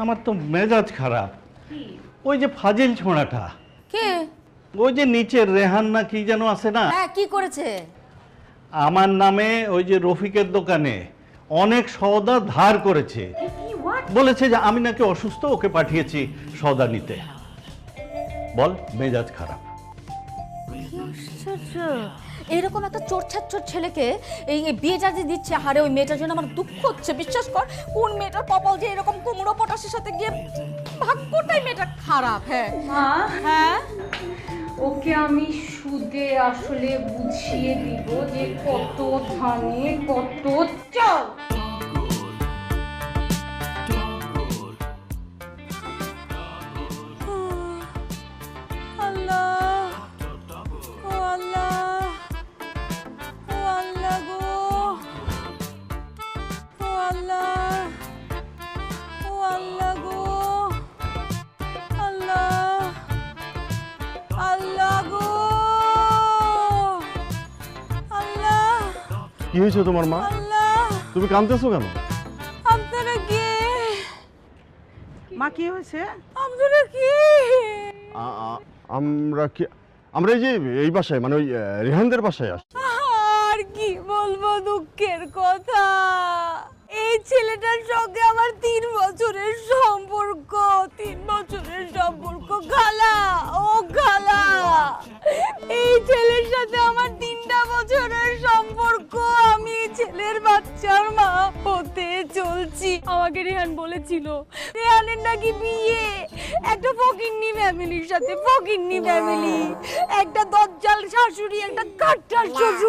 আমার তো মেজাজ খারাপ। ওই যে ফাজিল ছোঁড়াটা, কে? ওই যে নিচের রেহান না কি যেন আছে না, হ্যাঁ, কি করেছে? আমার নামে ওই যে রফিকের দোকানে অনেক সওদা ধার করেছে। বলেছে যে আমি নাকি অসুস্থ, ওকে পাঠিয়েছি সওদা নিতে। বল, মেজাজ খারাপ। এরকম একটা চোর ছেলেকে এই বিয়ে জাজি দিচ্ছে, হারে ওই মেয়েটার জন্য আমার দুঃখ হচ্ছে। বিশ্বাস কর, কোন মেয়েটার কপাল যে এরকম কুমড়ো পটাশের সাথে গিয়ে, ভাগ্যটাই মেয়েটা খারাপ। হ্যাঁ মা, হ্যাঁ, ওকে আমি সুদে আসলে বুঝিয়ে দিব যে কত ধানে কত চাল। আল্লাহ, ও আল্লাহ, ও আল্লাহ গো, ও আল্লাহ, ও আল্লাহ গো, আল্লাহ, আল্লাহ গো, আল্লাহ, কি হয়েছে তোমার মা? আল্লাহ। তুমি কাঁদতেছো কেন? আপনারা কে? মা কি হয়েছে? আপনারা কে? আমরা এই যে এই বাসায়, মানে ওই রেহানদের বাসায় আসছি। আর কি বলবো দুঃখের কথা, এই ছেলেটার সঙ্গে আমার 3 বছরের সম্পর্ক। 3 বছরের সম্পর্ক খালা, ও খালা, এই ছেলের সাথে আমার 3টা বছরের সম্পর্ক। আমি এই ছেলের বাচ্চার মা হতে চলছি। আমাকে রেহান বলেছিল রেহানের নাকি বিয়ে একটা ফকিন্নি ফ্যামিলির সাথে। ফকিন্নি ফ্যামিলি, একটা দজ্জাল শাশুড়ি, একটা কাঠটা শ্বশুর।